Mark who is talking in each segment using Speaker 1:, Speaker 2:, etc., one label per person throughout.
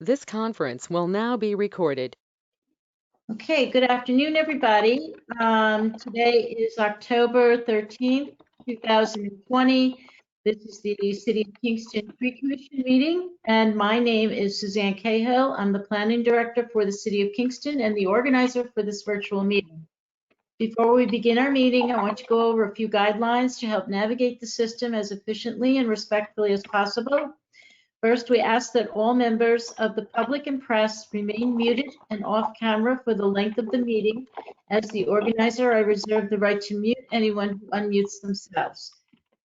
Speaker 1: This conference will now be recorded.
Speaker 2: Okay, good afternoon, everybody. Today is October 13th, 2020. This is the City of Kingston Tree Commission meeting, and my name is Suzanne Cahill. I'm the Planning Director for the City of Kingston and the organizer for this virtual meeting. Before we begin our meeting, I want to go over a few guidelines to help navigate the system as efficiently and respectfully as possible. First, we ask that all members of the public and press remain muted and off camera for the length of the meeting. As the organizer, I reserve the right to mute anyone who unmutes themselves.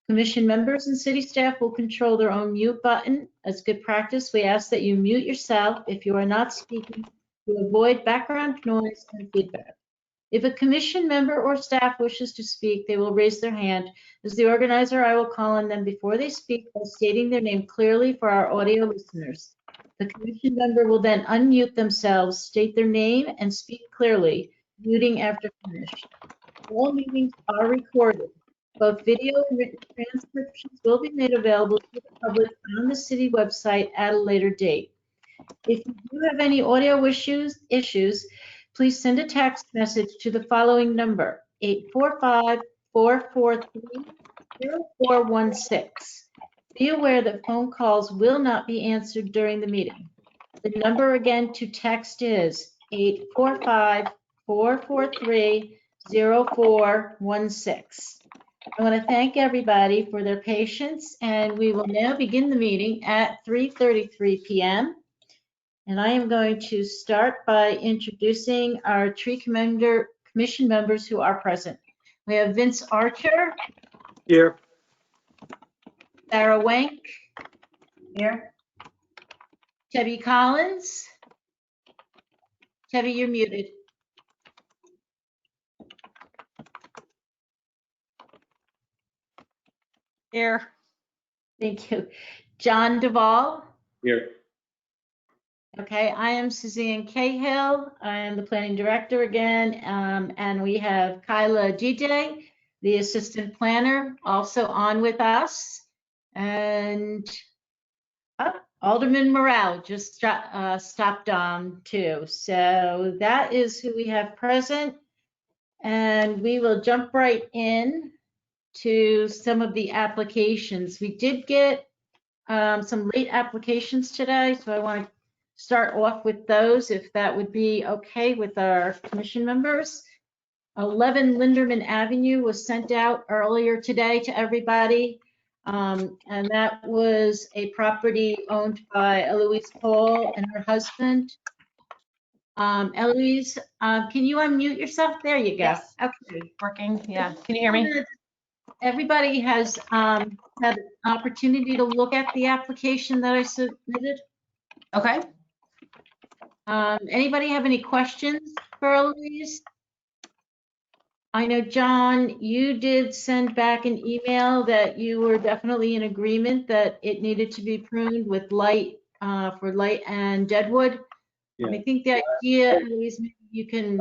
Speaker 2: Commission members and city staff will control their own mute button. As good practice, we ask that you mute yourself if you are not speaking to avoid background noise and feedback. If a commission member or staff wishes to speak, they will raise their hand. As the organizer, I will call on them before they speak by stating their name clearly for our audio listeners. The commission member will then unmute themselves, state their name, and speak clearly, muting after finished. All meetings are recorded. Both video and written transcriptions will be made available to the public on the city website at a later date. If you do have any audio issues, please send a text message to the following number, 845-443-0416. Be aware that phone calls will not be answered during the meeting. The number again to text is 845-443-0416. I want to thank everybody for their patience, and we will now begin the meeting at 3:33 p.m. And I am going to start by introducing our tree commission members who are present. We have Vince Archer.
Speaker 3: Here.
Speaker 2: Sarah Wank. Here. Tebby Collins. Tebby, you're muted.
Speaker 1: Here.
Speaker 2: Thank you. John Duvall.
Speaker 3: Here.
Speaker 2: Okay, I am Suzanne Cahill. I am the planning director again, and we have Kyla DJ, the assistant planner, also on with us. And Alderman Morrell just stopped on too. So that is who we have present. And we will jump right in to some of the applications. We did get some late applications today, so I want to start off with those, if that would be okay with our commission members. 11 Linderman Avenue was sent out earlier today to everybody, and that was a property owned by Eloise Paul and her husband. Eloise, can you unmute yourself? There you go.
Speaker 4: Yes.
Speaker 2: Okay.
Speaker 4: Working. Yeah. Can you hear me?
Speaker 2: Everybody has had an opportunity to look at the application that I submitted.
Speaker 4: Okay.
Speaker 2: Anybody have any questions for Eloise? I know, John, you did send back an email that you were definitely in agreement that it needed to be pruned with light, for light and deadwood.
Speaker 3: Yeah.
Speaker 2: And I think the idea, Eloise, maybe you can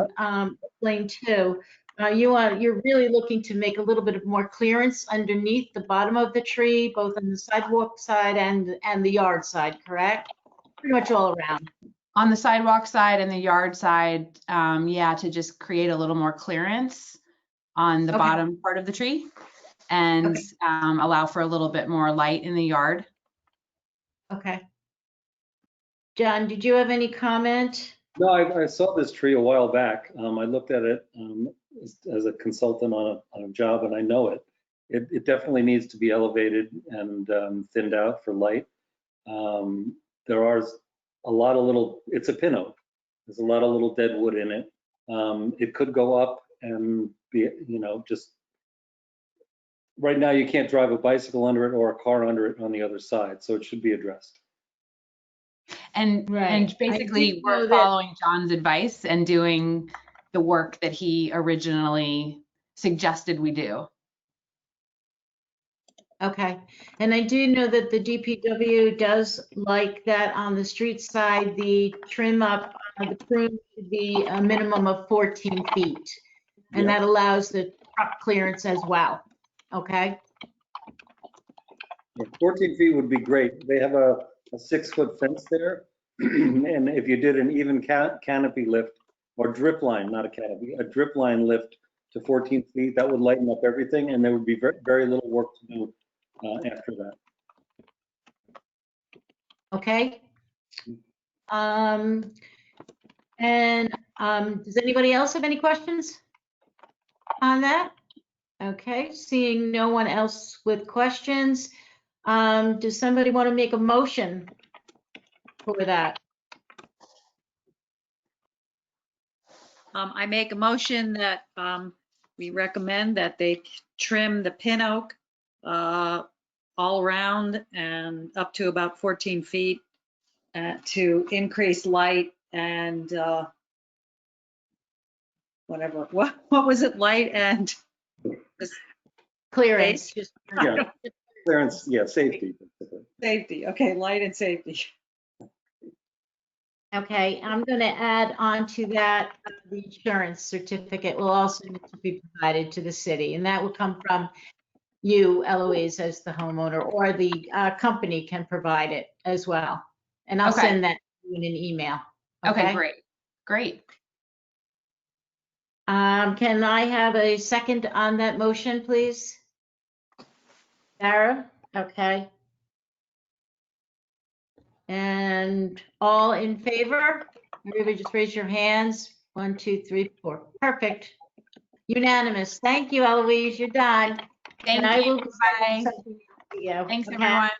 Speaker 2: explain too. You're really looking to make a little bit of more clearance underneath the bottom of the tree, both on the sidewalk side and the yard side, correct? Pretty much all around.
Speaker 4: On the sidewalk side and the yard side, yeah, to just create a little more clearance on the bottom part of the tree and allow for a little bit more light in the yard.
Speaker 2: Okay. John, did you have any comment?
Speaker 3: No, I saw this tree a while back. I looked at it as a consultant on a job, and I know it. It definitely needs to be elevated and thinned out for light. There are a lot of little, it's a pin oak. There's a lot of little dead wood in it. It could go up and be, just right now you can't drive a bicycle under it or a car under it on the other side, so it should be addressed.
Speaker 4: And basically we're following John's advice and doing the work that he originally suggested we do.
Speaker 2: Okay, and I do know that the DPW does like that on the street side, the trim up, the prune should be a minimum of 14 feet. And that allows the truck clearance as well, okay?
Speaker 3: Yeah, 14 feet would be great. They have a 6-foot fence there, And if you did an even canopy lift or drip line, not a canopy, a drip line lift to 14 feet, that would lighten up everything, and there would be very, very little work to do after that.
Speaker 2: Okay. Does anybody else have any questions on that? Okay, seeing no one else with questions, does somebody want to make a motion for that?
Speaker 5: I make a motion that we recommend that they trim the pin oak all around and up to about 14 feet to increase light and whatever. What was it? Light and
Speaker 2: Clearance,
Speaker 5: Space?
Speaker 2: just
Speaker 3: Yeah, clearance, yeah, safety. Basically.
Speaker 5: safety. Okay, light and safety.
Speaker 2: okay. I'm going to add on to that, the insurance certificate will also need to be provided to the city, and that will come from you, Eloise, as the homeowner, or the company can provide it as well. And I'll
Speaker 4: Okay.
Speaker 2: send that to you in an email.
Speaker 4: Okay, great. Great.
Speaker 2: Can I have a second on that motion, please? Sarah? Okay. And all in favor? Everybody just raise your hands. 1, 2, 3, 4. Perfect. Unanimous. Thank you, Eloise. You're done.
Speaker 4: Thank
Speaker 2: And I
Speaker 4: you.
Speaker 2: will be sending
Speaker 4: Bye.
Speaker 2: something to you.
Speaker 4: Thanks,
Speaker 2: Okay?
Speaker 4: everyone.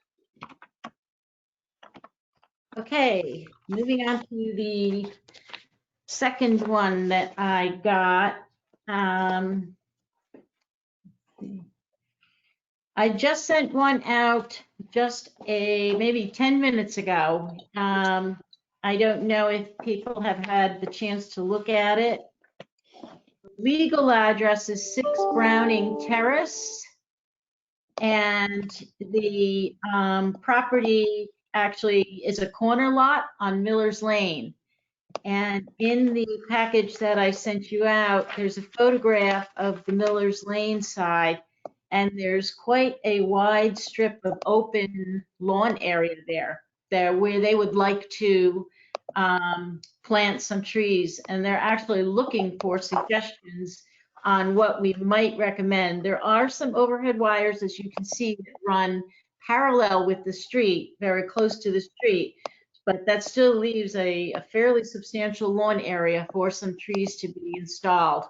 Speaker 2: Okay, moving on to the second one that I got. I just sent one out just maybe 10 minutes ago. I don't know if people have had the chance to look at it. Legal address is 6 Browning Terrace. And the property actually is a corner lot on Miller's Lane. And in the package that I sent you out, there's a photograph of the Miller's Lane side, and there's quite a wide strip of open lawn area there where they would like to plant some trees, and they're actually looking for suggestions on what we might recommend. There are some overhead wires, as you can see, that run parallel with the street, very close to the street, but that still leaves a fairly substantial lawn area for some trees to be installed.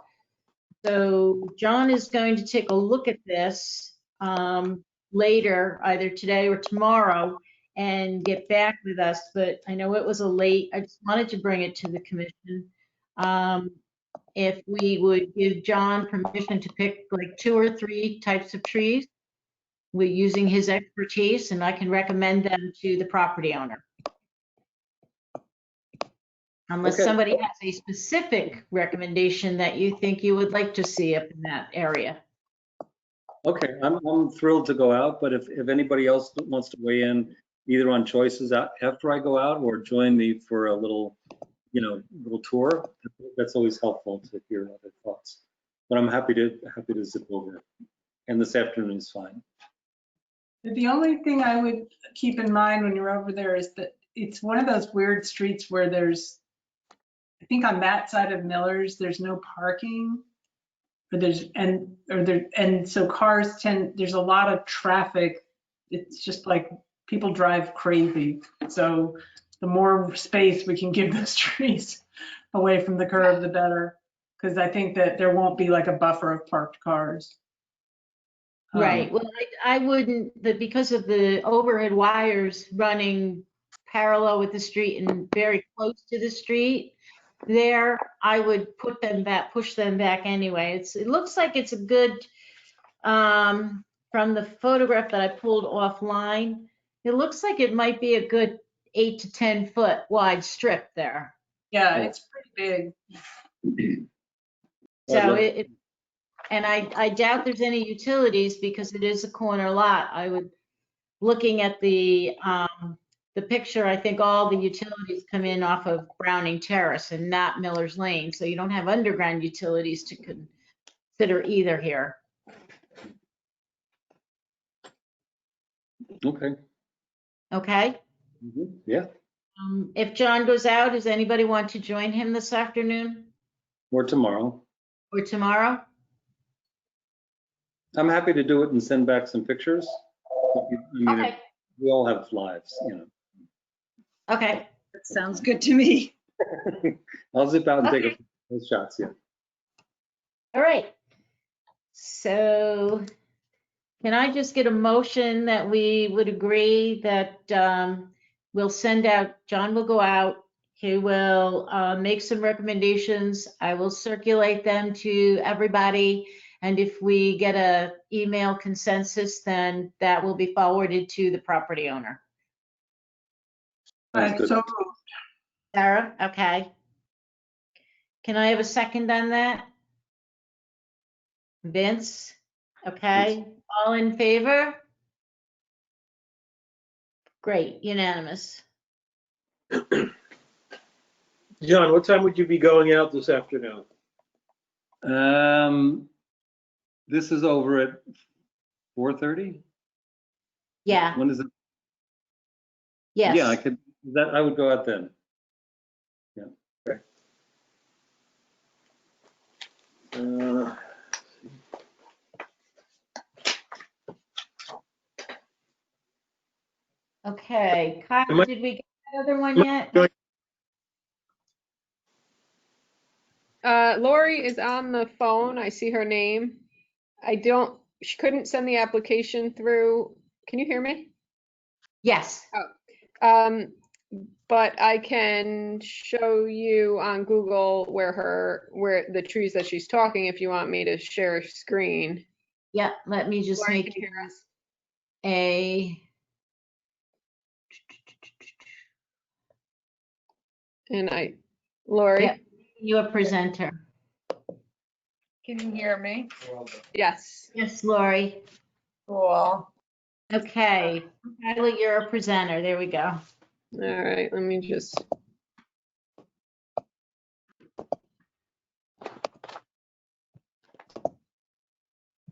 Speaker 2: So John is going to take a look at this later, either today or tomorrow, and get back with us. But I know it was I just wanted to bring it to the commission. If we would give John permission to pick like 2 or 3 types of trees, we're using his expertise, and I can recommend them to the property owner. Unless
Speaker 3: Okay.
Speaker 2: somebody has a specific recommendation that you think you would like to see up in that area.
Speaker 3: Okay, I'm thrilled to go out, but if anybody else wants to weigh in either on choices after I go out or join me for a little, little tour, that's always helpful to hear other thoughts. But I'm happy to zip over it. And this afternoon is fine.
Speaker 6: The only thing I would keep in mind when you're over there is that it's one of those weird streets where I think on that side of Miller's, there's no parking. So cars there's a lot of traffic. It's just like people drive crazy. So the more space we can give those trees away from the curb, the better. Because I think that there won't be like a buffer of parked cars.
Speaker 2: Right. Well, I wouldn't, because of the overhead wires running parallel with the street and very close to the street there, I would push them back anyway. It looks like it's a good, from the photograph that I pulled offline, it looks like it might be a good 8 to 10 foot wide strip there.
Speaker 6: Yeah, it's pretty big.
Speaker 2: So and I doubt there's any utilities because it is a corner lot. Looking at the picture, I think all the utilities come in off of Browning Terrace and not Miller's Lane. So you don't have underground utilities to consider either here.
Speaker 3: Okay.
Speaker 2: Okay?
Speaker 3: Yeah.
Speaker 2: If John goes out, does anybody want to join him this afternoon
Speaker 3: Or tomorrow.
Speaker 2: or tomorrow?
Speaker 3: I'm happy to do it and send back some pictures. I mean,
Speaker 2: Okay,
Speaker 3: we all have lives, you know.
Speaker 2: okay.
Speaker 5: That sounds good to me.
Speaker 3: I'll zip out and take a few shots, yeah.
Speaker 2: All right. So can I just get a motion that we would agree that we'll send out, John will go out, he will make some recommendations. I will circulate them to everybody. And if we get a email consensus, then that will be forwarded to the property owner.
Speaker 3: Sounds good.
Speaker 6: So moved.
Speaker 2: Sarah, okay. Can I have a second on that? Vince, okay. All in favor? Great, unanimous.
Speaker 7: John, what time would you be going out this afternoon?
Speaker 3: This is over at 4:30?
Speaker 2: Yeah,
Speaker 3: When is it?
Speaker 2: yes.
Speaker 3: Yeah, I would go out then.
Speaker 7: Uh,
Speaker 2: Okay, Kyle,
Speaker 7: Am I-
Speaker 2: did we get that other one
Speaker 7: am I
Speaker 2: yet?
Speaker 7: going-
Speaker 1: Lori is on the phone. I see her name. She couldn't send the application through. Can you hear me?
Speaker 2: Yes,
Speaker 1: But I can show you on Google where the trees that she's talking, if you want me to share a screen.
Speaker 2: yeah, let me just
Speaker 1: Lori
Speaker 2: make
Speaker 1: can hear us.
Speaker 2: a,
Speaker 1: And Lori?
Speaker 2: Yep. you a presenter.
Speaker 8: Can you hear me?
Speaker 1: Yes.
Speaker 2: Yes, Lori.
Speaker 8: Cool.
Speaker 2: Okay, Kyla, you're a presenter. There we go.
Speaker 1: All right, let me just.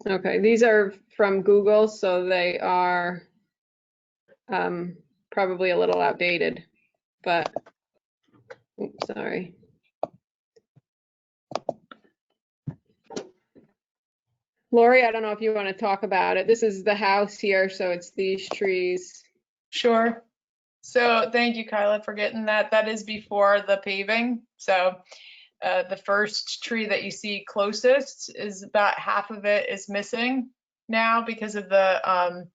Speaker 1: Okay, these are from Google, so they are probably a little outdated, but, oops, sorry. Lori, I don't know if you want to talk about it. This is the house here, so it's these trees.
Speaker 8: Sure. So thank you, Kyla, for getting that. That is before the paving. So the first tree that you see closest is about half of it is missing now because of the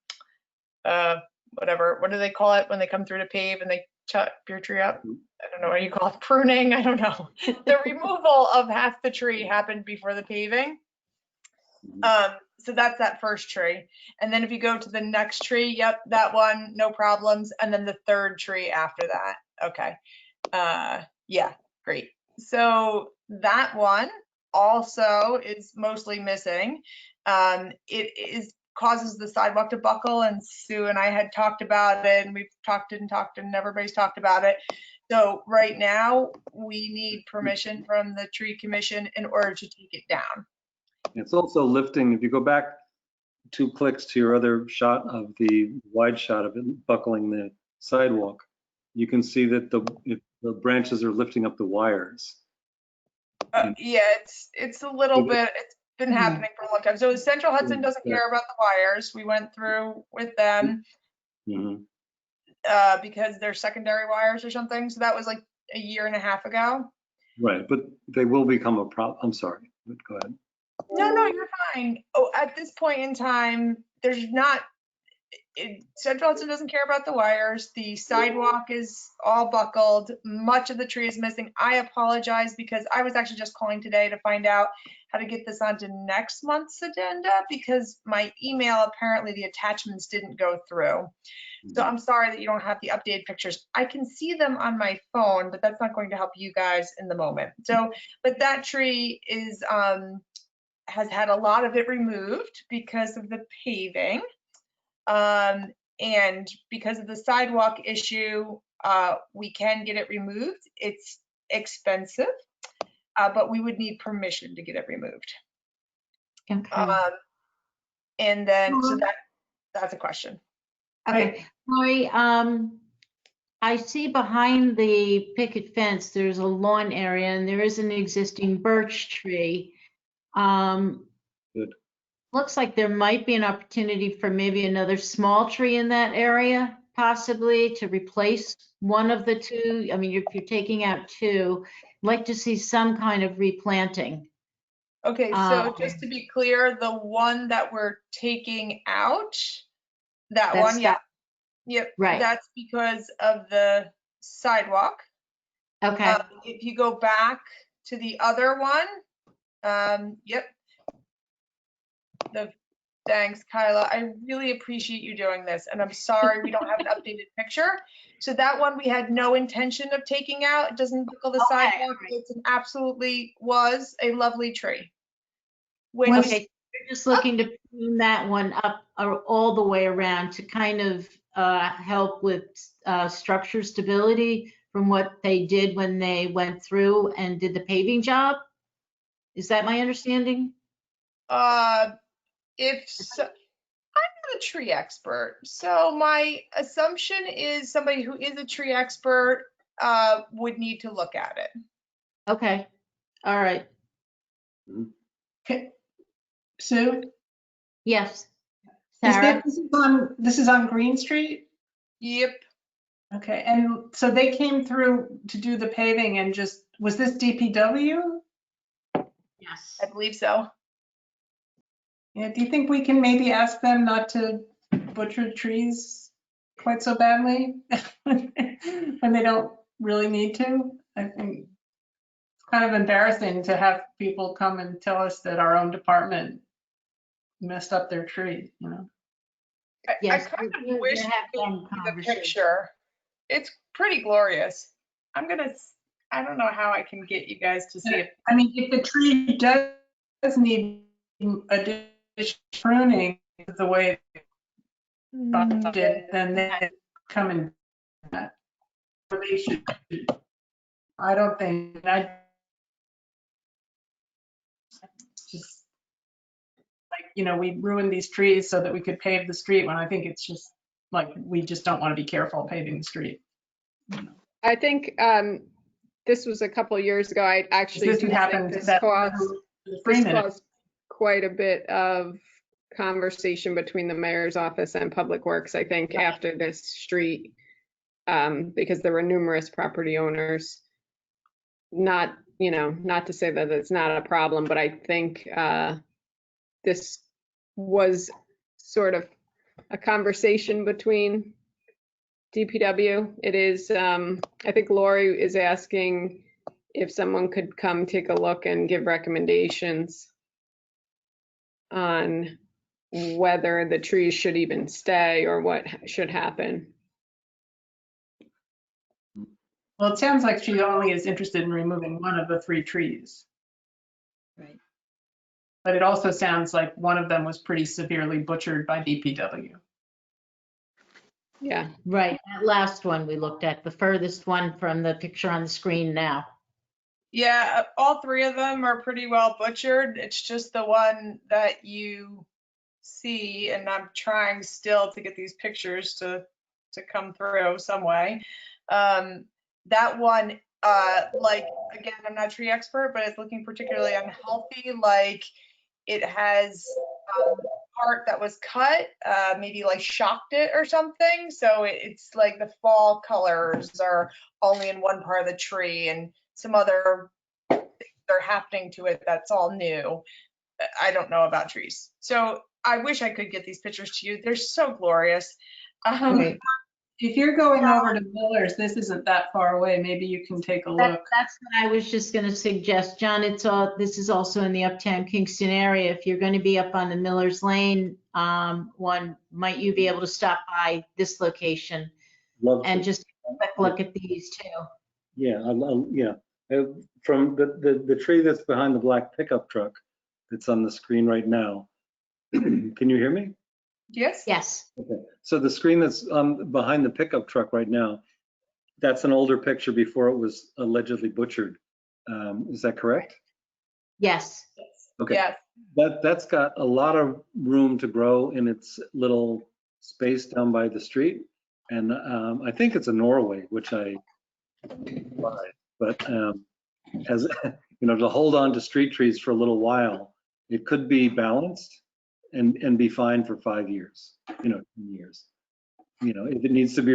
Speaker 8: whatever, what do they call it when they come through to pave and they chop your tree up? I don't know what you call it, pruning, I don't know. The removal of half the tree happened before the paving. So that's that first tree. And then if you go to the next tree, yep, that one, no problems. And then the third tree after that. Okay. Yeah, great. So that one also is mostly missing. It causes the sidewalk to buckle, and Sue and I had talked about it, and we've talked and everybody's talked about it. So right now we need permission from the tree commission in order to take it down.
Speaker 3: It's also lifting, if you go back 2 clicks to your other shot of the wide shot of it buckling the sidewalk, you can see that the branches are lifting up the wires.
Speaker 8: Yeah, it's a little bit, it's been happening for a long time. So Central Hudson doesn't care about the wires. We went through with them because they're secondary wires or something. So that was like a year and a half ago.
Speaker 3: Right, but they will become a problem. I'm sorry, but go ahead.
Speaker 8: No, you're fine. Oh, at this point in time, there's not, Central Hudson doesn't care about the wires. The sidewalk is all buckled. Much of the tree is missing. I apologize because I was actually just calling today to find out how to get this onto next month's agenda because my email, apparently the attachments didn't go through. So I'm sorry that you don't have the updated pictures. I can see them on my phone, but that's not going to help you guys in the moment. So, but that tree is, has had a lot of it removed because of the paving. And because of the sidewalk issue, we can get it removed. It's expensive, but we would need permission to get it removed.
Speaker 2: Okay.
Speaker 8: And then, so that's a question.
Speaker 2: Okay, Lori, I see behind the picket fence, there's a lawn area and there is an existing birch tree.
Speaker 3: Good.
Speaker 2: Looks like there might be an opportunity for maybe another small tree in that area, possibly to replace one of the two. I mean, if you're taking out two, I'd like to see some kind of replanting.
Speaker 8: Okay, so just to be clear, the one that we're taking out, that
Speaker 2: That's
Speaker 8: one, yeah.
Speaker 2: that-
Speaker 8: Yep.
Speaker 2: Right.
Speaker 8: That's because of the sidewalk.
Speaker 2: Okay,
Speaker 8: If you go back to the other one, yep. Thanks, Kyla. I really appreciate you doing this, and I'm sorry we don't have an updated picture. So that one we had no intention of taking out. It doesn't buckle the
Speaker 2: Okay,
Speaker 8: sidewalk.
Speaker 2: right.
Speaker 8: It's absolutely was a lovely tree. When
Speaker 2: okay. We're just looking to prune that one up all the way around to kind of help with structure stability from what they did when they went through and did the paving job. Is that my understanding?
Speaker 8: if so, I'm not a tree expert, so my assumption is somebody who is a tree expert would need to look at it.
Speaker 2: Okay, all right.
Speaker 6: Okay. Sue?
Speaker 2: Yes.
Speaker 6: Is
Speaker 2: Sarah?
Speaker 6: this is on Green Street?
Speaker 8: Yep.
Speaker 6: Okay, and so they came through to do the paving and was this DPW?
Speaker 2: Yes.
Speaker 8: I believe so.
Speaker 6: Yeah, do you think we can maybe ask them not to butcher trees quite so badly when they don't really need to? I think it's kind of embarrassing to have people come and tell us that our own department messed up their tree, you know?
Speaker 8: I
Speaker 2: Yes,
Speaker 8: kind
Speaker 2: there
Speaker 8: of wish
Speaker 2: have
Speaker 8: you could
Speaker 2: been
Speaker 8: see the
Speaker 2: conversations.
Speaker 8: picture. It's pretty glorious. I don't know how I can get you guys to see it.
Speaker 6: I mean, if the tree does need additional pruning the way it did, then they come and they should. I don't think, just like, you know, we ruined these trees so that we could pave the street when I think it's just like, we just don't want to be careful paving the street.
Speaker 1: I think this was a couple of years ago. I actually
Speaker 6: This
Speaker 1: do
Speaker 6: had
Speaker 1: think
Speaker 6: happened
Speaker 1: this
Speaker 6: that
Speaker 1: caused quite a bit of conversation between the mayor's office and Public Works, I think, after this street, because there were numerous property owners. Not to say that it's not a problem, but I think this was sort of a conversation between DPW. It is, I think Lori is asking if someone could come take a look and give recommendations on whether the trees should even stay or what should happen.
Speaker 6: Well, it sounds like she only is interested in removing one of the 3 trees.
Speaker 2: Right.
Speaker 6: But it also sounds like one of them was pretty severely butchered by DPW.
Speaker 1: Yeah.
Speaker 2: Right, that last one we looked at, the furthest one from the picture on the screen now.
Speaker 8: Yeah, all 3 of them are pretty well butchered. It's just the one that you see, and I'm trying still to get these pictures to come through some way. That one, like, again, I'm not a tree expert, but it's looking particularly unhealthy. Like it has part that was cut, maybe like shocked it or something. So it's like the fall colors are only in one part of the tree, and some other things are happening to it that's all new. I don't know about trees. So I wish I could get these pictures to you. They're so glorious.
Speaker 2: Right.
Speaker 6: If you're going over to Miller's, this isn't that far away. Maybe you can take a look.
Speaker 2: That's what I was just going to suggest, John. This is also in the Uptown Kingston area. If you're going to be up on the Miller's Lane one, might you be able to stop by this location
Speaker 3: Love to.
Speaker 2: and just take a quick look at these too?
Speaker 3: Yeah, yeah. From the tree that's behind the black pickup truck that's on the screen right now. Can you hear me?
Speaker 8: Yes?
Speaker 2: Yes.
Speaker 3: Okay. So the screen that's behind the pickup truck right now, that's an older picture before it was allegedly butchered. Is that correct?
Speaker 2: Yes.
Speaker 3: Okay.
Speaker 8: Yes.
Speaker 3: That's got a lot of room to grow in its little space down by the street. And I think it's a Norway, which I buy. But as you know, to hold on to street trees for a little while, it could be balanced and be fine for 5 years, 10 years. If it needs to be,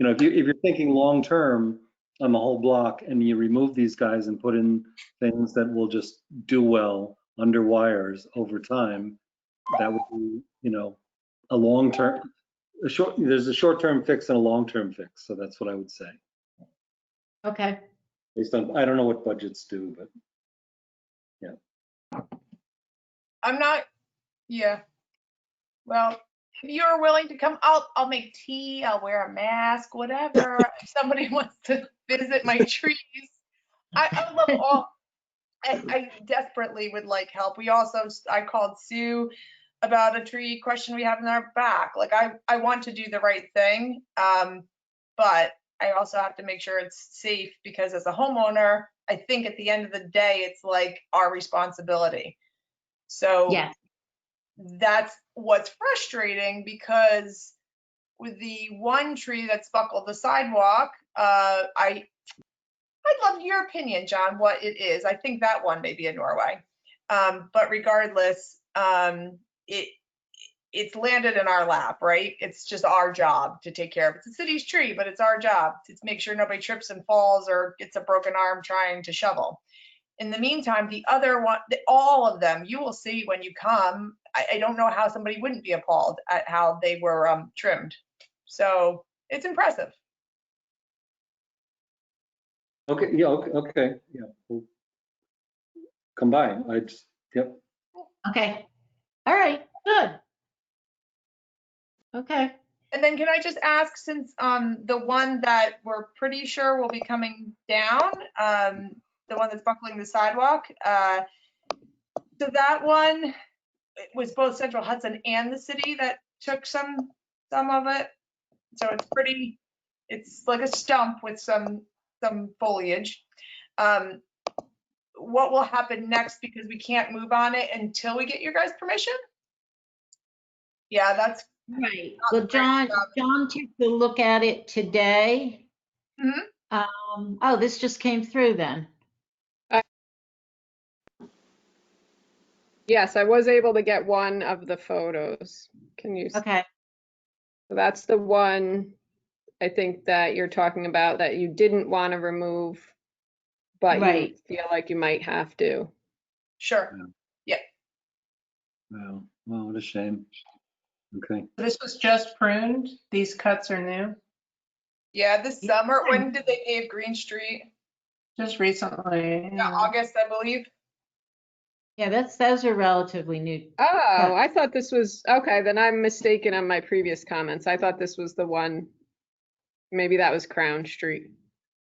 Speaker 3: if you're thinking long term on the whole block and you remove these guys and put in things that will just do well under wires over time, that would be, a long term, there's a short term fix and a long term fix. So that's what I would say.
Speaker 2: Okay.
Speaker 3: Based on, I don't know what budgets do, but
Speaker 8: I'm not, yeah. Well, if you're willing to come, I'll make tea, I'll wear a mask, whatever. If somebody wants to visit my trees, I love all, I desperately would like help. I called Sue about a tree question we have in our back. Like I want to do the right thing, but I also have to make sure it's safe because as a homeowner, I think at the end of the day, it's like our responsibility. So
Speaker 2: Yes.
Speaker 8: that's what's frustrating because with the one tree that's buckled the sidewalk, I'd love your opinion, John, what it is. I think that one may be in Norway. But regardless, it's landed in our lap, right? It's just our job to take care of it. It's the city's tree, but it's our job to make sure nobody trips and falls or gets a broken arm trying to shovel. In the meantime, the other one, all of them, you will see when you come. I don't know how somebody wouldn't be appalled at how they were trimmed. So it's impressive.
Speaker 3: okay, yeah, okay, yeah. We'll come by. Yep.
Speaker 2: Okay. All right. Good. Okay.
Speaker 8: And then can I just ask, since the one that we're pretty sure will be coming down, the one that's buckling the sidewalk, so that one, it was both Central Hudson and the city that took some of it. So it's like a stump with some foliage. What will happen next, because we can't move on it until we get your guys' permission? Yeah, that's
Speaker 2: Right. Well, John took a look at it today.
Speaker 8: Mhm.
Speaker 2: Oh, this just came through then.
Speaker 1: Yes, I was able to get one of the photos. Can you?
Speaker 2: Okay.
Speaker 1: So that's the one I think that you're talking about that you didn't want to remove, but
Speaker 2: Right.
Speaker 1: you feel like you might have to.
Speaker 8: Sure.
Speaker 3: Wow, what a shame. Okay.
Speaker 6: This was just pruned. These cuts are new,
Speaker 8: Yeah, this summer. When did they pave Green Street?
Speaker 6: just recently.
Speaker 8: Yeah, August, I believe.
Speaker 2: Yeah, those are relatively new.
Speaker 1: Oh, I thought this was, okay, then I'm mistaken on my previous comments. I thought this was the one, maybe that was Crown Street.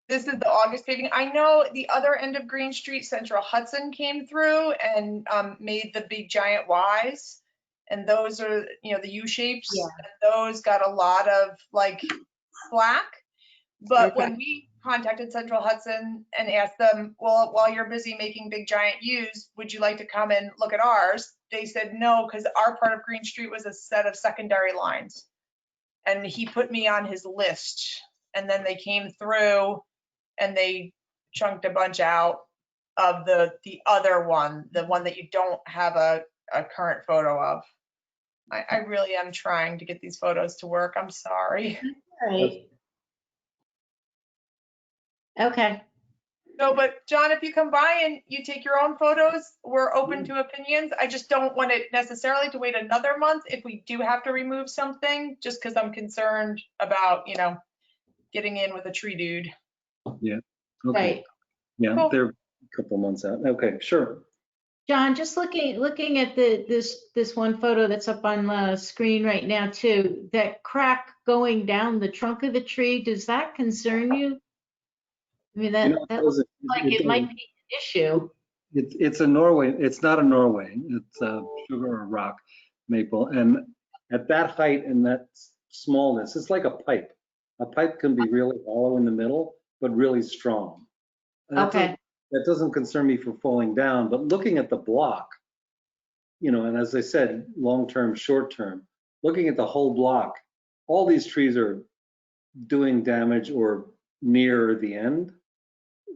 Speaker 8: This is the August paving. I know the other end of Green Street, Central Hudson came through and made the big giant Ys. And those are, the U shapes.
Speaker 2: Yeah.
Speaker 8: And those got a lot of like flack. But
Speaker 1: Okay.
Speaker 8: when we contacted Central Hudson and asked them, well, while you're busy making big giant U's, would you like to come and look at ours? They said no, because our part of Green Street was a set of secondary lines. And he put me on his list. And then they came through and they chunked a bunch out of the other one, the one that you don't have a current photo of. I really am trying to get these photos to work. I'm sorry.
Speaker 2: Right. Okay.
Speaker 8: No, but John, if you come by and you take your own photos, we're open to opinions. I just don't want it necessarily to wait another month if we do have to remove something, just because I'm concerned about, getting in with a tree dude.
Speaker 3: Okay.
Speaker 2: Right.
Speaker 3: Yeah,
Speaker 8: Cool.
Speaker 3: they're a couple months out. Okay, sure.
Speaker 2: John, just looking at this one photo that's up on the screen right now too, that crack going down the trunk of the tree, does that concern you? I mean, that looks like it might be an issue.
Speaker 3: It's a Norway. It's not a Norway. It's a sugar or rock maple. And at that height and that smallness, it's like a pipe. A pipe can be really hollow in the middle, but really strong.
Speaker 2: Okay.
Speaker 3: That doesn't concern me for falling down, but looking at the block, and as I said, long-term, short-term, looking at the whole block, all these trees are doing damage or near the end.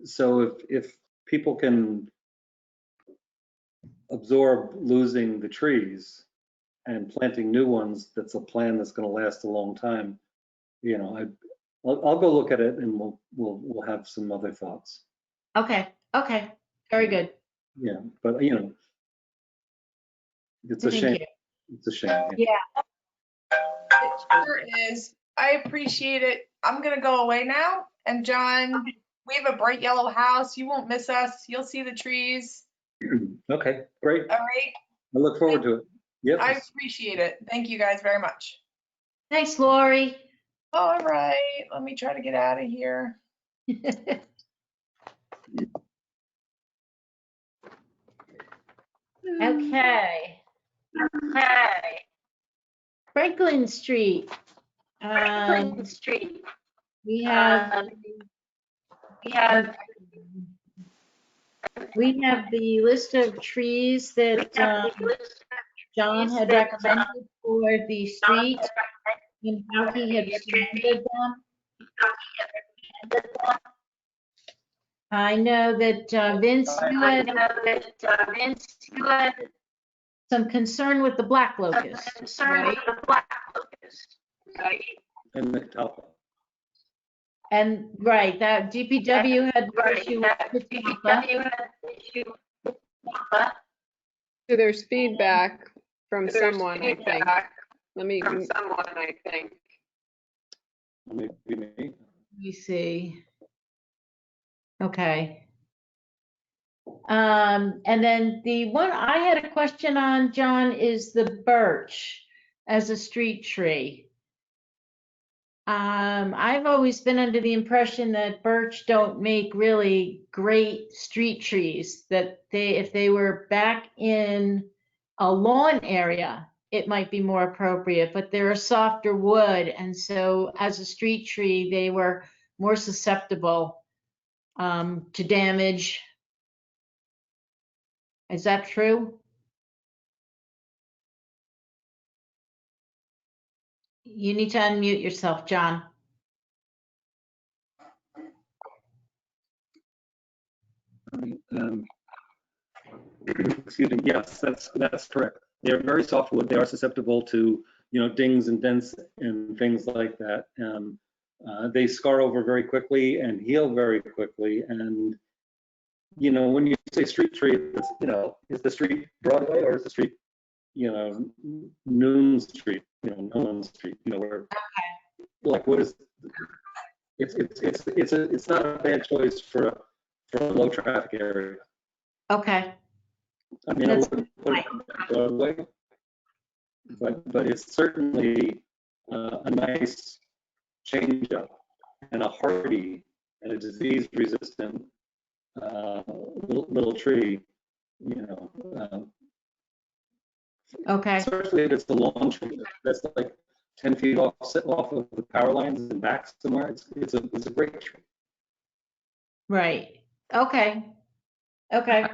Speaker 3: So if people can absorb losing the trees and planting new ones, that's a plan that's going to last a long time. You know, I'll go look at it, and we'll have some other thoughts.
Speaker 2: Okay, okay, very good.
Speaker 3: Yeah, but you know, it's a
Speaker 2: Thank
Speaker 3: shame.
Speaker 2: you.
Speaker 3: It's a shame.
Speaker 2: Yeah.
Speaker 8: It sure is. I appreciate it. I'm gonna go away now. And John, we have a bright yellow house. You won't miss us. You'll see the trees.
Speaker 3: Okay, great.
Speaker 8: All right.
Speaker 3: I look forward to it. Yep.
Speaker 8: I appreciate it. Thank you guys very much.
Speaker 2: Thanks, Lori.
Speaker 8: All right. Let me try to get out of here.
Speaker 2: Okay. Franklin Street. We have the list of trees that John had recommended for the street and how he had recommended them. I know that Vince, you had some concern with the black locust, right?
Speaker 3: And the top.
Speaker 2: And right, that DPW had an issue with the
Speaker 1: So there's feedback from someone, I think. Let me,
Speaker 3: Maybe me.
Speaker 2: Let me see. Okay. And then the one I had a question on, John, is the birch as a street tree. I've always been under the impression that birch don't make really great street trees, that if they were back in a lawn area, it might be more appropriate, but they're a softer wood. And so as a street tree, they were more susceptible to damage. Is that true? You need to unmute yourself, John.
Speaker 3: Excuse me. Yes, that's correct. They're very soft wood. They are susceptible to, you know, dings and dents and things like that. They scar over very quickly and heal very quickly. And you know, when you say street tree, it's, you know, is the street Broadway or is the street, you know, Noon Street, you know, Nolan Street, you know, where, like, what is? It's not a bad choice for a low traffic area.
Speaker 2: Okay.
Speaker 3: I mean, I wouldn't put it on Broadway, but it's certainly a nice change up and a hardy and a disease resistant little tree, you know.
Speaker 2: Okay.
Speaker 3: Especially if it's the long tree that's like 10 feet off of the power lines and back somewhere. It's a great tree.
Speaker 2: Right. Okay. Okay.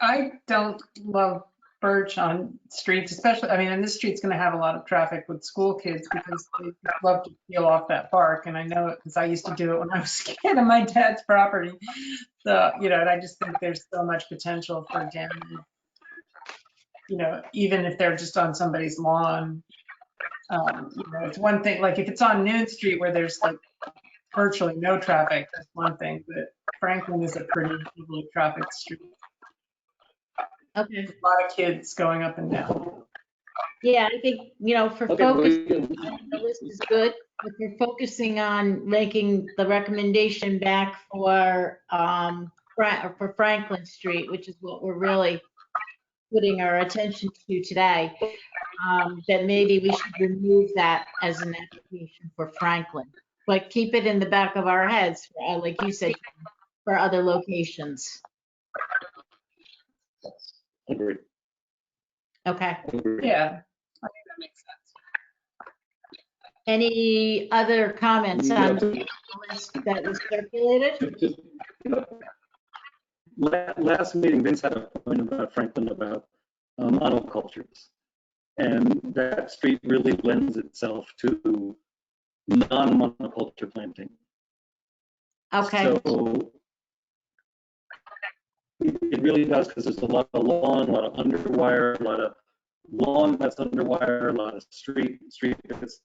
Speaker 6: I don't love birch on streets, especially, I mean, and this street's gonna have a lot of traffic with school kids because they love to peel off that bark. And I know it because I used to do it when I was a kid on my dad's property. So, you know, and I just think there's so much potential for damage. You know, even if they're just on somebody's lawn, you know, it's one thing, like if it's on Noon Street where there's like virtually no traffic, that's one thing, but Franklin is a pretty heavily trafficked street.
Speaker 2: Okay.
Speaker 6: A lot of kids going up and down.
Speaker 2: Yeah, I think, you know, for focusing, the list is good, but we're focusing on making the recommendation back for Franklin Street, which is what we're really putting our attention to today. That maybe we should remove that as an application for Franklin, but keep it in the back of our heads, like you said, for other locations.
Speaker 3: Agreed.
Speaker 2: Okay.
Speaker 3: Agreed.
Speaker 6: Yeah, I think that makes sense.
Speaker 2: Any other comments on the list that was circulated?
Speaker 3: Last meeting, Vince had a point about Franklin about monocultures, and that street really lends itself to non-monoculture planting.
Speaker 2: Okay,
Speaker 3: So it really does, because there's a lot of lawn, a lot of underwire, a lot of lawn that's underwire, a lot of street that's,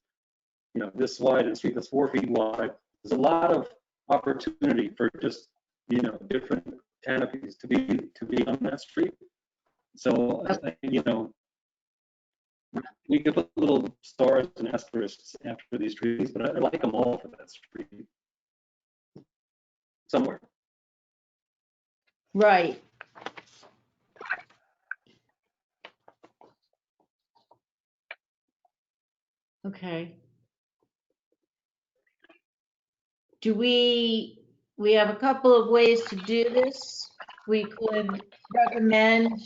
Speaker 3: this wide and street that's 4 feet wide. There's a lot of opportunity for just, different canopies to be on that street. So, we could put little stars and asterisks after these trees, but I like them all for that street somewhere.
Speaker 2: right. Okay. Do we have a couple of ways to do this. We could recommend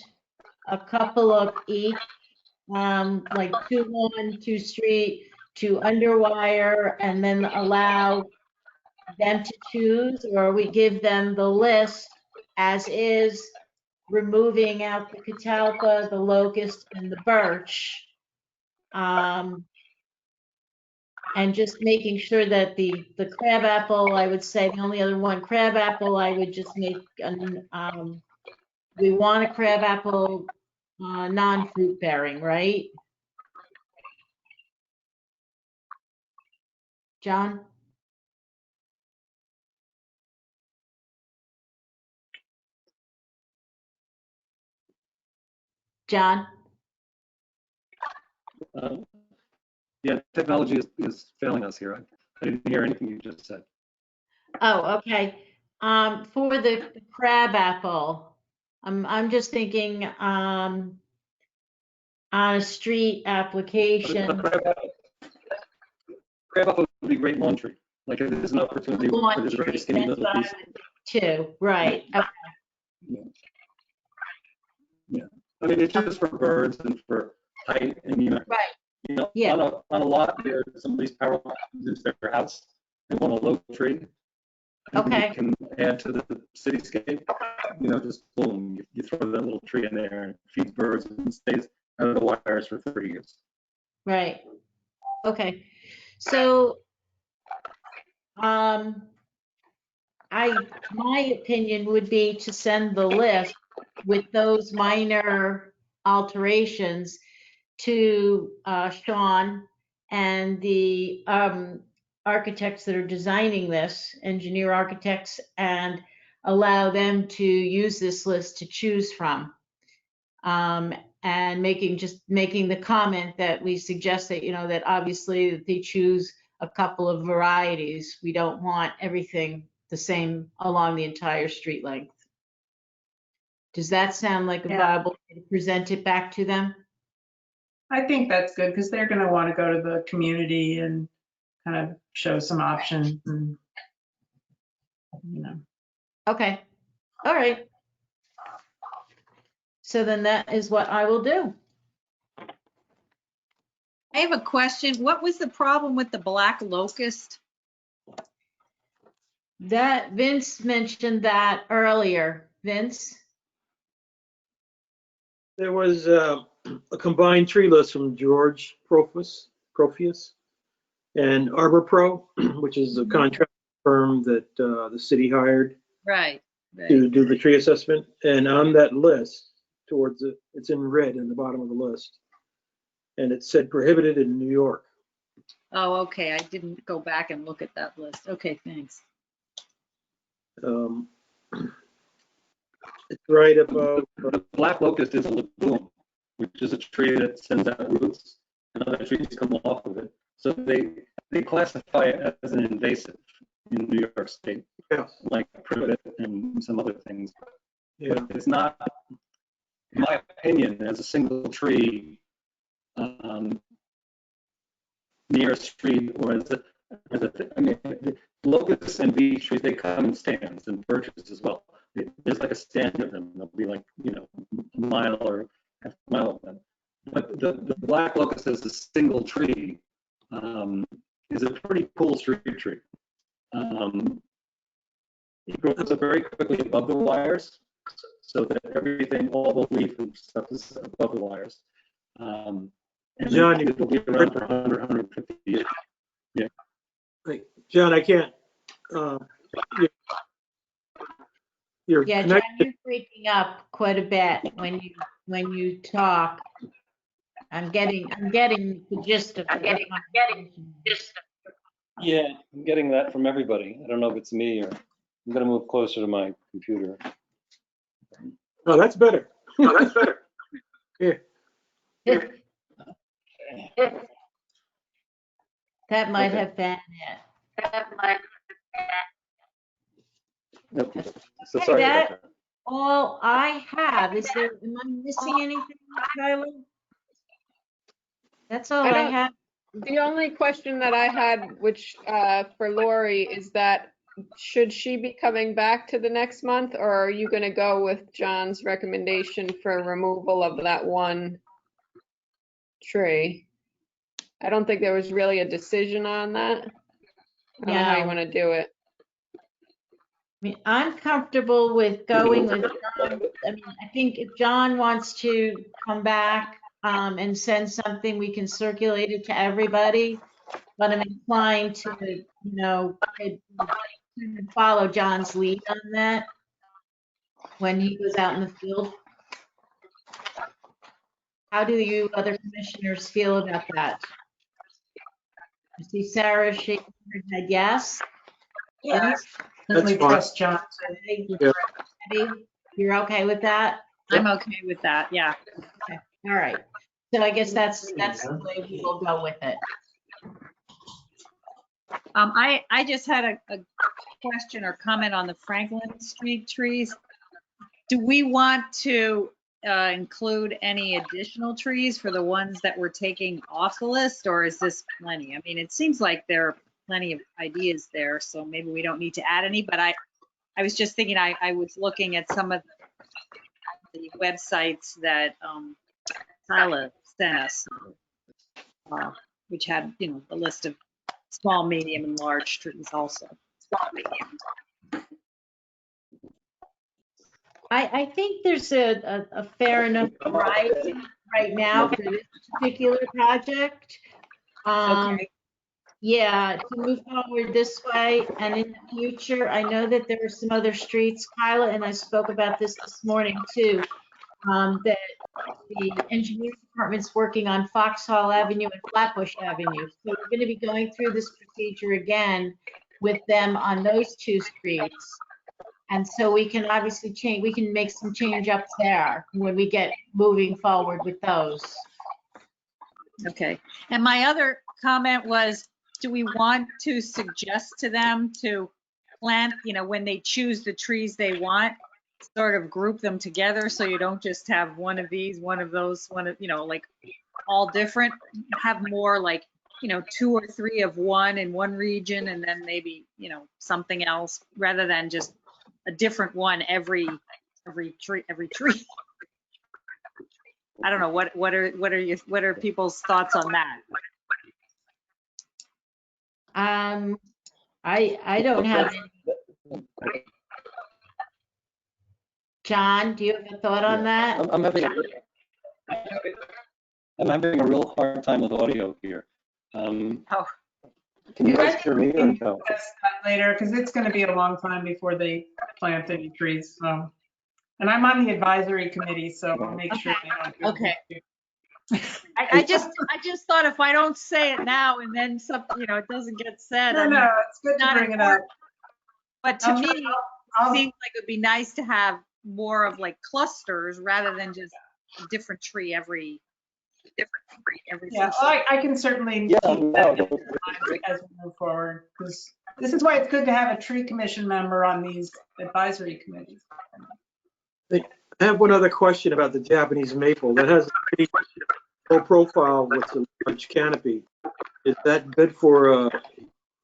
Speaker 2: a couple of each, like 2 lawn, 2 street, 2 underwire, and then allow them to choose, or we give them the list as is, removing out the catalpa, the locust, and the birch. And just making sure that the crabapple, I would say the only other one, crabapple, I would just make, we want a crabapple non-fruit bearing, right? John? John?
Speaker 3: Yeah, technology is failing us here. I didn't hear anything you just said.
Speaker 2: Oh, okay. For the crabapple, I'm just thinking on a street application.
Speaker 3: Crabapple would be great lawn tree. Like if there's an opportunity
Speaker 2: Lawn
Speaker 3: for this very
Speaker 2: tree,
Speaker 3: skinny
Speaker 2: that's
Speaker 3: little
Speaker 2: what I
Speaker 3: piece.
Speaker 2: would do too, right? Okay.
Speaker 3: Yeah. I mean, it's just for birds and for height and,
Speaker 2: Right. Yeah.
Speaker 3: on a lot where somebody's power uses their house, they want a low tree.
Speaker 2: Okay.
Speaker 3: You can add to the cityscape, just boom, you throw that little tree in there and it feeds birds and stays out of the wires for 30 years.
Speaker 2: Right. Okay. So, my opinion would be to send the list with those minor alterations to Sean and the architects that are designing this, engineer architects, and allow them to use this list to choose from. And making the comment that we suggest that, that obviously that they choose a couple of varieties. We don't want everything the same along the entire street length. Does that sound like a viable way to present it back to them?
Speaker 6: I think that's good because they're going to want to go to the community and kind of show some options and,
Speaker 2: Okay. All right. So then that is what I will do.
Speaker 5: I have a question. What was the problem with the black locust?
Speaker 2: That Vince mentioned that earlier. Vince?
Speaker 7: There was a combined tree list from George Profius and Arbor Pro, which is a contract firm that the city hired
Speaker 5: Right.
Speaker 7: to do the tree assessment. And on that list, towards it, it's in red in the bottom of the list. And it said prohibited in New York.
Speaker 5: Oh, okay. I didn't go back and look at that list. Okay, thanks.
Speaker 7: It's right above.
Speaker 3: The black locust is a legume, which is a tree that sends out roots and other trees come off of it. So they classify it as an invasive in New York State, like privet and some other things.
Speaker 7: Yeah.
Speaker 3: But it's not, in my opinion, as a single tree near a street or as a I mean, locusts and beech trees, they come in stands, and birches as well. There's like a stand of them. There'll be like, a mile or half a mile of them. But the black locust as a single tree is a pretty cool street tree. It grows up very quickly above the wires, so that everything, all the leaf and stuff is above the wires. And
Speaker 7: John,
Speaker 3: it'll be around for 100, 150 years. Yeah.
Speaker 7: John, I can't. You're
Speaker 2: Yeah, John,
Speaker 7: connected.
Speaker 2: you're breaking up quite a bit when you talk. I'm getting the gist of it.
Speaker 3: Yeah, I'm getting that from everybody. I don't know if it's me or I'm gonna move closer to my computer.
Speaker 7: Oh, that's better. Yeah.
Speaker 2: That might
Speaker 3: Okay.
Speaker 2: have been it.
Speaker 3: Okay. So
Speaker 2: Okay,
Speaker 3: sorry about
Speaker 2: that-
Speaker 3: that.
Speaker 2: All I have, am I missing anything, Tyler? That's all
Speaker 1: I
Speaker 2: I
Speaker 1: don't-
Speaker 2: have.
Speaker 1: The only question that I had, which for Lori, is that should she be coming back to the next month, or are you going to go with John's recommendation for removal of that one tree? I don't think there was really a decision on that. I don't know how you
Speaker 2: No.
Speaker 1: want to do it.
Speaker 2: I mean, I'm comfortable with going with John. I mean, I think if John wants to come back and send something, we can circulate it to everybody. But I'm inclined to, follow John's lead on that when he goes out in the field. How do you other commissioners feel about that? I see Sarah shaking her head yes. Yes.
Speaker 6: Definitely
Speaker 7: fine.
Speaker 6: trust John.
Speaker 7: Yeah.
Speaker 2: Debbie, you're okay with that?
Speaker 5: I'm okay with that, yeah.
Speaker 2: All right. So I guess that's the way we will go with it.
Speaker 5: I just had a question or comment on the Franklin Street trees. Do we want to include any additional trees for the ones that we're taking off the list, or is this plenty? I mean, it seems like there are plenty of ideas there, so maybe we don't need to add any, but I was just thinking, I was looking at some of the websites that Tyler sent us, which had, a list of small, medium, and large trees also.
Speaker 2: I think there's a fair enough variety right now for this particular project.
Speaker 5: Okay.
Speaker 2: Yeah, to move forward this way and in the future, I know that there are some other streets, Kyla, and I spoke about this morning too, that the engineering department's working on Foxhall Avenue and Flatbush Avenue. So we're going to be going through this procedure again with them on those two streets. And so we can obviously we can make some change ups there when we get moving forward with those.
Speaker 5: Okay. And my other comment was, do we want to suggest to them to plant, when they choose the trees they want, sort of group them together so you don't just have one of these, one of those, one of, like all different, have more like, 2 or 3 of one in one region and then maybe, something else rather than just a different one every tree. I don't know, what are people's thoughts on that?
Speaker 2: I don't have any. John, do you have a thought on that?
Speaker 3: I'm having a real hard time with audio here. Can you guys hear me or no?
Speaker 6: Discuss that later, because it's going to be a long time before they plant any trees. And I'm on the advisory committee, so I'll make sure they don't. do
Speaker 5: Okay.
Speaker 6: it.
Speaker 5: I just thought if I don't say it now and then something, it doesn't get said.
Speaker 6: No, it's good to
Speaker 5: not
Speaker 6: bring it up.
Speaker 5: But to
Speaker 6: I'll
Speaker 5: me,
Speaker 6: try-
Speaker 5: it
Speaker 6: I'll-
Speaker 5: seems like it would be nice to have more of like clusters rather than just a different tree every
Speaker 6: Yeah,
Speaker 5: season.
Speaker 6: I can certainly
Speaker 3: Yeah,
Speaker 6: keep
Speaker 3: no,
Speaker 6: that in mind as we move forward, because this is why it's good to have a tree commission member on these advisory committees.
Speaker 7: I have one other question about the Japanese maple. That has a pretty low profile with a large canopy. Is that good for an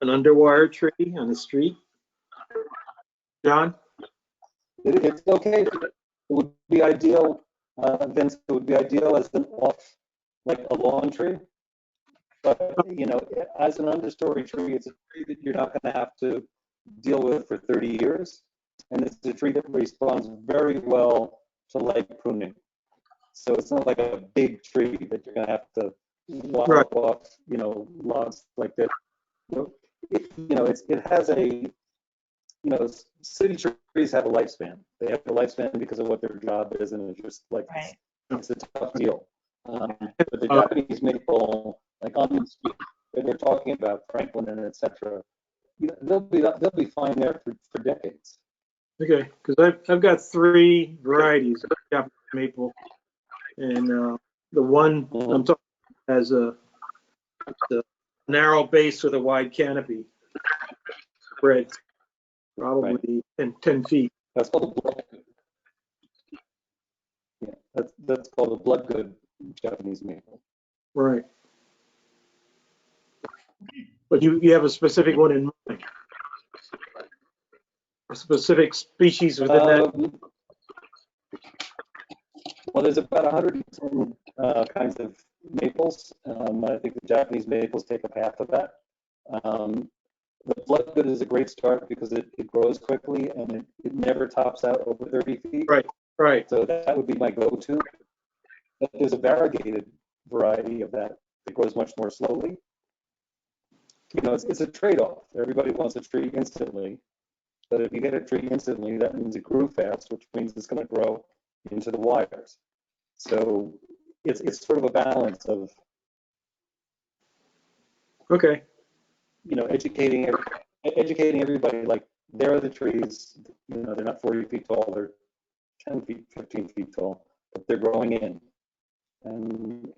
Speaker 7: underwire tree on the street? John?
Speaker 3: It's okay. It would be ideal, Vince, it would be ideal as an off, like a lawn tree. But, as an understory tree, it's a tree that you're not going to have to deal with for 30 years. And it's a tree that responds very well to light pruning. So it's not like a big tree that you're going to have to walk off, logs like that. it has a, city trees have a lifespan. They have a lifespan because of what their job is, and it's just like,
Speaker 2: Right.
Speaker 3: it's a tough deal. But the Japanese maple, like on the street, that they're talking about, Franklin and et cetera, they'll be fine there for decades.
Speaker 7: Okay, because I've got 3 varieties of Japanese maple, and the one I'm talking has a narrow base with a wide canopy spread, probably 10 feet.
Speaker 3: That's called a bloodgood. Yeah, that's called a bloodgood Japanese maple.
Speaker 7: Right. But you have a specific one in mind? A specific species within that?
Speaker 3: Well, there's about 110 kinds of maples. I think the Japanese maples take up half of that. The bloodgood is a great start because it grows quickly and it never tops out over 30 feet.
Speaker 7: Right.
Speaker 3: So that would be my go-to. But there's a variegated variety of that grows much more slowly. It's a trade-off. Everybody wants a tree instantly. But if you get a tree instantly, that means it grew fast, which means it's going to grow into the wires. So it's sort of a balance of,
Speaker 7: Okay.
Speaker 3: educating everybody, like, there are the trees, they're not 40 feet tall, they're 10 feet, 15 feet tall, but they're growing in. And,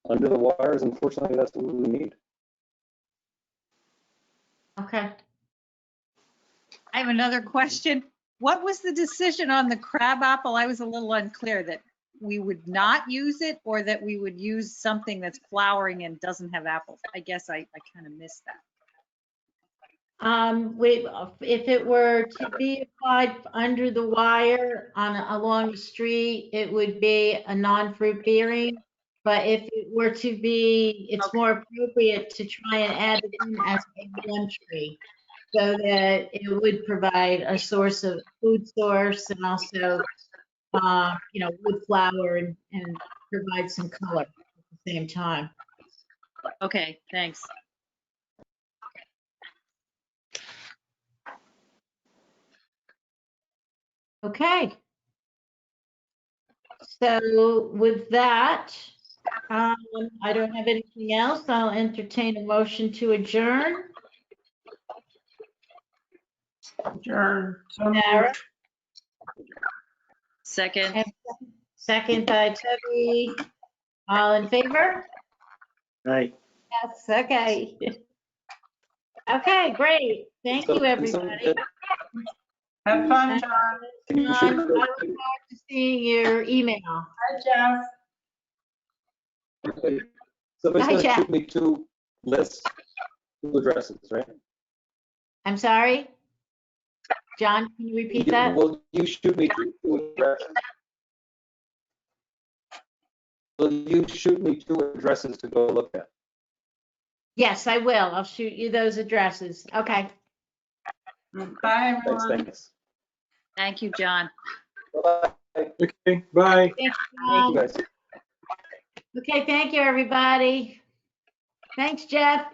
Speaker 3: under the wires, unfortunately, that's what we need.
Speaker 2: Okay.
Speaker 5: I have another question. What was the decision on the crabapple? I was a little unclear that we would not use it or that we would use something that's flowering and doesn't have apples. I guess I kind of missed that.
Speaker 2: If it were to be applied under the wire along the street, it would be a non-fruit bearing. But if it were to be, it's more appropriate to try and add it in as a gum tree, so that it would provide a source of food source and also, wood flower and provide some color at the same time.
Speaker 5: Okay, thanks.
Speaker 2: Okay. So with that, I don't have anything else. I'll entertain a motion to adjourn.
Speaker 6: Adjourn. So
Speaker 2: Nara?
Speaker 6: moved.
Speaker 5: Second.
Speaker 2: And second by Toby. All in favor?
Speaker 7: Right.
Speaker 2: Yes, okay. Okay, great. Thank you, everybody.
Speaker 6: Have fun, John.
Speaker 2: I look forward to seeing your email.
Speaker 6: Hi, Jeff.
Speaker 3: Somebody's
Speaker 2: Hi,
Speaker 3: going to
Speaker 2: Jack.
Speaker 3: shoot me 2 lists, 2 addresses, right?
Speaker 2: I'm sorry? John, can you repeat that?
Speaker 3: Will you shoot me 2 addresses? Will you shoot me 2 addresses to go look at?
Speaker 2: Yes, I will. I'll shoot you those addresses. Okay.
Speaker 6: Bye, everyone.
Speaker 3: Thanks.
Speaker 5: Thank you, John.
Speaker 3: Bye-bye.
Speaker 7: Okay, bye.
Speaker 2: Thank you,
Speaker 3: Thank you,
Speaker 2: John.
Speaker 3: guys.
Speaker 2: Okay, thank you, everybody. Thanks, Jeff.